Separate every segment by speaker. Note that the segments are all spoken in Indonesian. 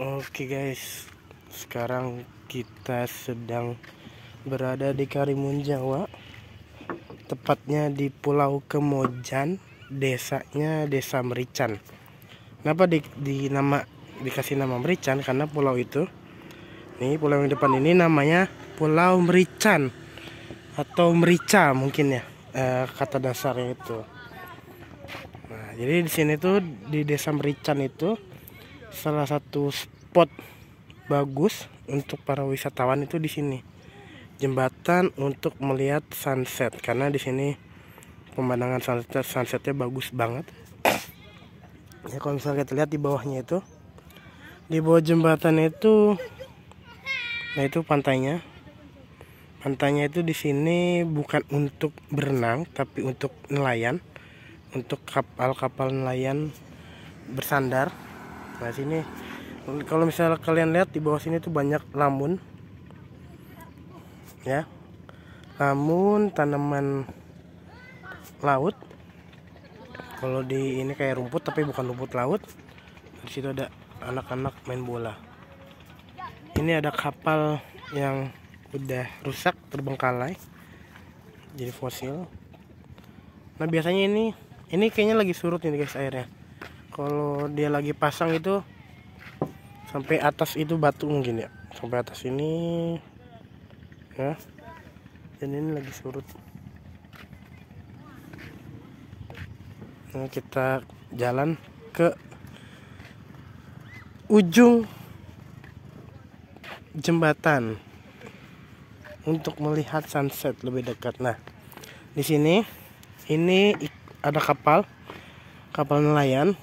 Speaker 1: Oke guys, sekarang kita sedang berada di Karimun Jawa, tepatnya di Pulau Kemojan, desanya Desa Merican. Kenapa dikasih nama Merican? Karena pulau itu, pulau yang depan ini namanya Pulau Merican atau Merica mungkin ya, kata dasarnya itu. Nah, jadi di sini tuh di Desa Merican itu salah satu spot bagus untuk para wisatawan itu di sini. Jembatan untuk melihat sunset, karena di sini pemandangan sunsetnya bagus banget. Ya, kalau misalnya kita lihat di bawahnya itu, di bawah jembatan itu, nah itu pantainya. Pantainya itu di sini bukan untuk berenang, tapi untuk nelayan, untuk kapal-kapal nelayan bersandar. Nah sini kalau misalnya kalian lihat di bawah sini tuh banyak lamun, ya, lamun tanaman laut. Kalau di ini kayak rumput tapi bukan rumput laut. Di situ ada anak-anak main bola. Ini ada kapal yang udah rusak, terbengkalai, jadi fosil. Nah biasanya ini kayaknya lagi surut ini guys airnya. Kalau dia lagi pasang itu sampai atas itu batu mungkin ya, sampai atas ini ya, dan ini lagi surut. Nah, kita jalan ke ujung jembatan untuk melihat sunset lebih dekat. Nah di sini ini ada kapal nelayan.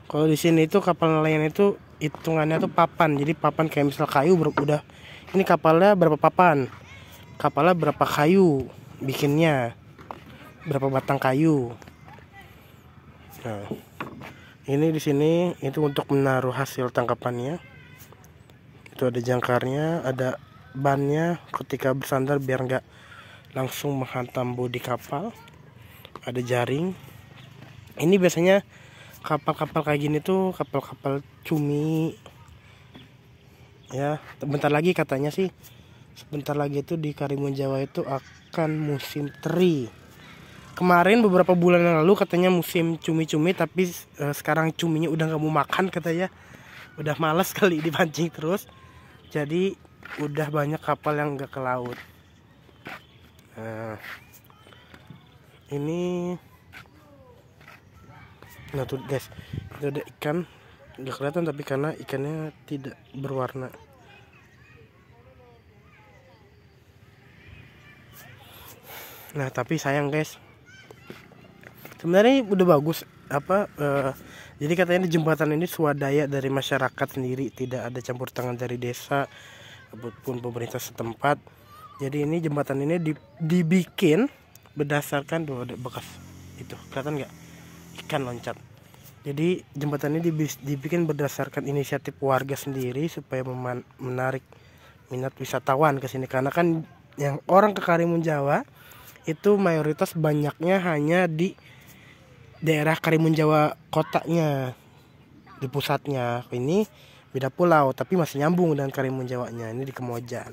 Speaker 1: Kalau di sini itu kapal nelayan itu hitungannya tuh papan. Jadi papan kayak misal kayu udah. Ini kapalnya berapa papan? Kapalnya berapa kayu bikinnya? Berapa batang kayu? Nah, ini di sini itu untuk menaruh hasil tangkapannya. Itu ada jangkarnya, ada bannya ketika bersandar biar nggak langsung menghantam bodi kapal. Ada jaring. Ini biasanya kapal-kapal kayak gini tuh kapal-kapal cumi ya. Bentar lagi katanya sih, sebentar lagi itu di Karimun Jawa itu akan musim teri. Kemarin beberapa bulan yang lalu katanya musim cumi-cumi, tapi sekarang cuminya udah nggak mau makan katanya, udah males kali dipancing terus, jadi udah banyak kapal yang nggak ke laut. Nah, ini nah tuh guys, itu ada ikan, nggak kelihatan tapi karena ikannya tidak berwarna. Nah tapi sayang guys, sebenarnya udah bagus jadi katanya di jembatan ini swadaya dari masyarakat sendiri, tidak ada campur tangan dari desa ataupun pemerintah setempat. Jadi ini jembatan ini dibikin berdasarkan tuh ada bekas itu, kelihatan nggak, ikan loncat. Jadi jembatan ini dibikin berdasarkan inisiatif warga sendiri supaya menarik minat wisatawan ke sini, karena kan yang orang ke Karimun Jawa itu mayoritas banyaknya hanya di daerah Karimun Jawa kotanya, di pusatnya. Ini beda pulau tapi masih nyambung dengan Karimun Jawanya, ini di Kemojan.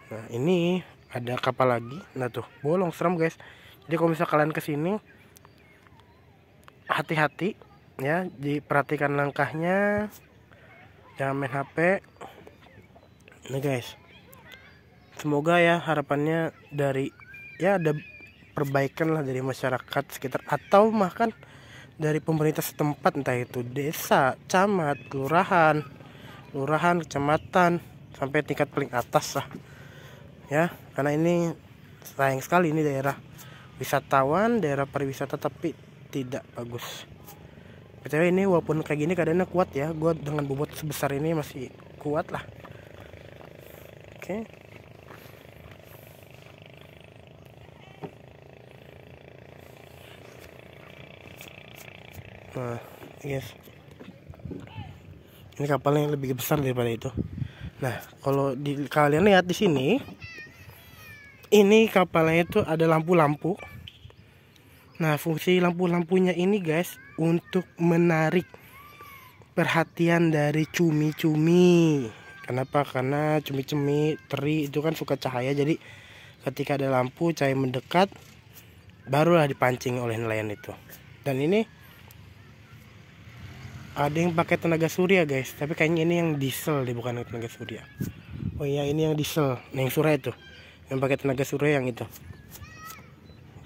Speaker 1: Nah ini ada kapal lagi. Nah tuh bolong, serem guys. Jadi kalau misal kalian kesini, hati-hati ya, diperhatikan langkahnya, jangan main HP. Nah guys, semoga ya harapannya dari ya ada perbaikan lah dari masyarakat sekitar, atau bahkan dari pemerintah setempat, entah itu desa, camat, kelurahan, kecamatan, sampai tingkat paling atas lah ya. Karena ini sayang sekali, ini daerah wisatawan, daerah pariwisata tapi tidak bagus. BTW ini walaupun kayak gini keadaannya kuat ya, gue dengan bobot sebesar ini masih kuat lah. Oke. Nah guys, ini kapalnya yang lebih besar daripada itu. Nah kalau kalian lihat di sini, ini kapalnya itu ada lampu-lampu. Nah fungsi lampu-lampunya ini guys untuk menarik perhatian dari cumi-cumi. Kenapa? Karena cumi-cumi teri itu kan suka cahaya, jadi ketika ada lampu cahaya mendekat barulah dipancing oleh nelayan itu. Dan ini ada yang pakai tenaga surya guys, tapi kayaknya ini yang diesel deh, bukan tenaga surya. Oh iya, ini yang diesel. Nah, yang surya itu, yang pakai tenaga surya yang itu.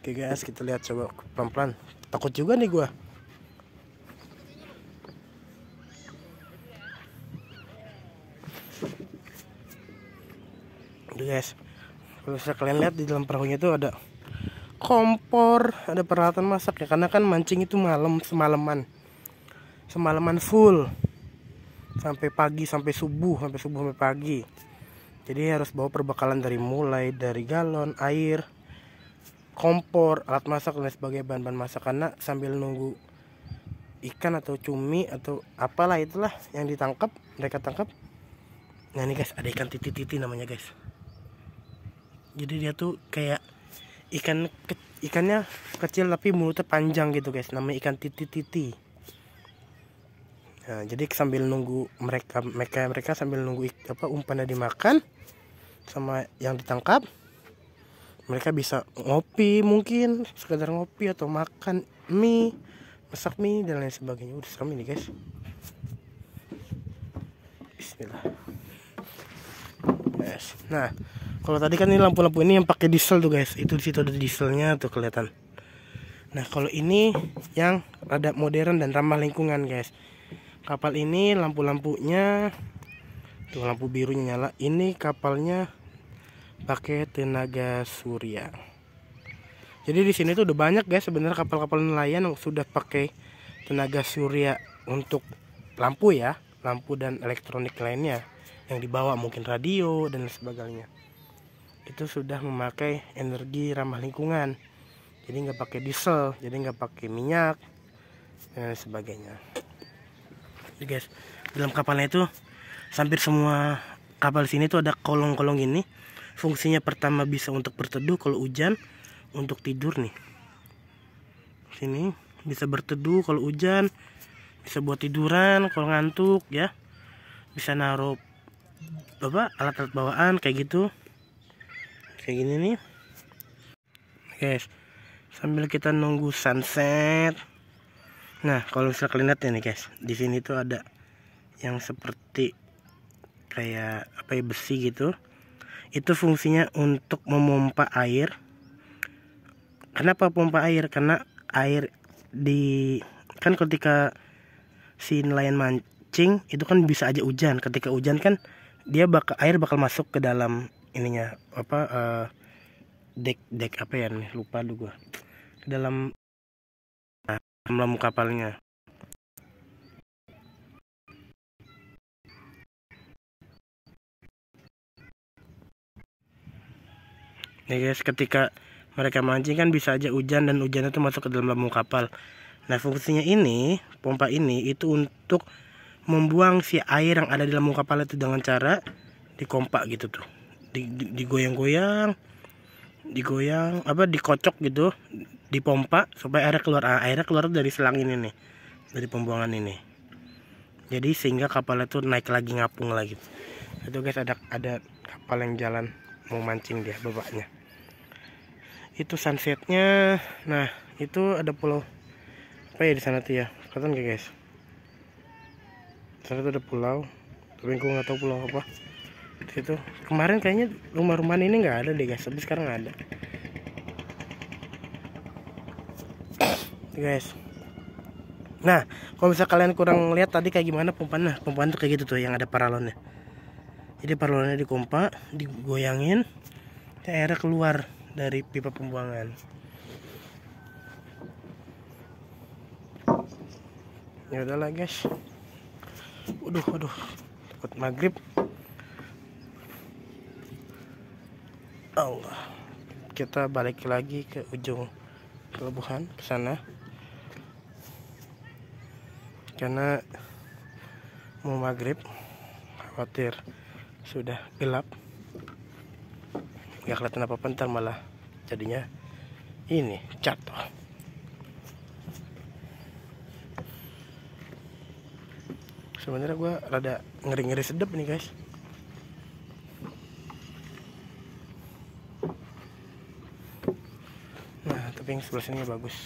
Speaker 1: Oke guys, kita lihat coba pelan-pelan. Takut juga nih gua. Udah guys, kalau bisa kalian lihat di dalam perahunya itu ada kompor, ada peralatan masak ya, karena kan mancing itu semalaman full sampai pagi, sampai subuh sampai pagi. Jadi harus bawa perbekalan mulai dari galon, air, kompor, alat masak dan sebagainya, bahan-bahan masak, karena sambil nunggu ikan atau cumi atau apalah itulah yang mereka tangkap. Nah ini guys, ada ikan titi-titi namanya guys. Jadi dia tuh kayak ikannya kecil tapi mulutnya panjang gitu guys, namanya ikan titi-titi. Nah, jadi sambil nunggu mereka sambil nunggu umpannya dimakan sama yang ditangkap, mereka bisa ngopi, mungkin sekedar ngopi atau makan mie, masak mie dan lain sebagainya. Udah serem ini guys. Bismillah. Yes. Nah, kalau tadi kan ini lampu-lampu ini yang pakai diesel tuh guys. Itu di situ ada dieselnya tuh kelihatan. Nah, kalau ini yang rada modern dan ramah lingkungan guys. Kapal ini lampu-lampunya tuh, lampu birunya nyala. Ini kapalnya pakai tenaga surya. Jadi di sini tuh udah banyak guys sebenarnya kapal-kapal nelayan yang sudah pakai tenaga surya untuk lampu ya, lampu dan elektronik lainnya yang dibawa, mungkin radio dan sebagainya. Itu sudah memakai energi ramah lingkungan. Jadi nggak pakai diesel, jadi nggak pakai minyak dan sebagainya. Jadi guys, dalam kapalnya itu hampir semua kapal sini tuh ada kolong-kolong ini. Fungsinya pertama bisa untuk berteduh kalau hujan, untuk tidur nih. Sini bisa berteduh kalau hujan, bisa buat tiduran kalau ngantuk ya. Bisa naruh alat-alat bawaan kayak gitu. Kayak gini nih. Guys, sambil kita nunggu sunset. Nah, kalau misalnya kalian lihat ya nih guys, di sini tuh ada yang seperti kayak besi gitu. Itu fungsinya untuk memompa air. Kenapa pompa air? Karena air kan ketika si nelayan mancing itu kan bisa aja hujan. Ketika hujan kan air bakal masuk ke dalam ininya dek apa ya nih, lupa dulu gua. Ke dalam lampu kapalnya. Nih guys, ketika mereka mancing kan bisa aja hujan dan hujannya itu masuk ke dalam lambung kapal. Nah, fungsinya ini, pompa ini itu untuk membuang si air yang ada di lambung kapal itu dengan cara dikompak gitu tuh. Digoyang-goyang, dikocok gitu, dipompa supaya airnya keluar. Airnya keluar dari selang ini nih, dari pembuangan ini. Jadi sehingga kapalnya tuh naik lagi, ngapung lagi. Itu guys, ada kapal yang jalan mau mancing dia bapaknya. Itu sunsetnya. Nah, itu ada pulau apa ya di sana tuh ya, kelihatan gak guys? Di sana tuh ada pulau, tapi gue nggak tahu pulau apa. Di situ kemarin kayaknya rumah-rumah ini nggak ada deh guys, tapi sekarang ada. Guys, nah kalau misalnya kalian kurang lihat tadi kayak gimana pompaan tuh kayak gitu tuh, yang ada paralonnya. Jadi paralonnya dikompak, digoyangin, airnya keluar dari pipa pembuangan. Ya udahlah guys. Waduh, takut maghrib. Allah, kita balik lagi ke ujung pelabuhan ke sana karena mau maghrib, khawatir sudah gelap nggak kelihatan apa-apa, ntar malah jadinya ini jatuh. Sebenarnya gue rada ngeri-ngeri sedep nih guys. Nah tapi yang sebelah sini bagus.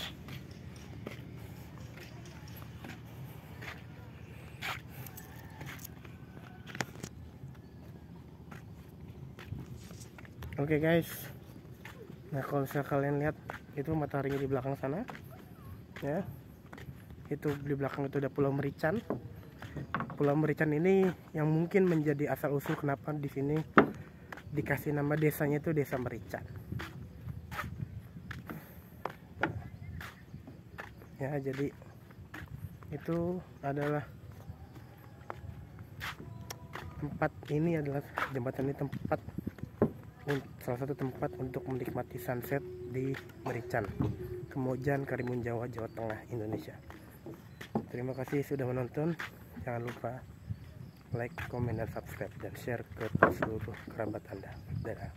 Speaker 1: Oke guys, nah kalau misalnya kalian lihat itu mataharinya di belakang sana ya, itu di belakang itu ada Pulau Merican. Pulau Merican ini yang mungkin menjadi asal usul kenapa di sini dikasih nama desanya itu Desa Merican. Ya, jadi itu adalah tempat ini adalah jembatan ini tempat salah satu tempat untuk menikmati sunset di Merican, Kemojan, Karimun Jawa, Jawa Tengah, Indonesia. Terima kasih sudah menonton. Jangan lupa like, komen, dan subscribe, dan share ke seluruh kerabat Anda. Dadah.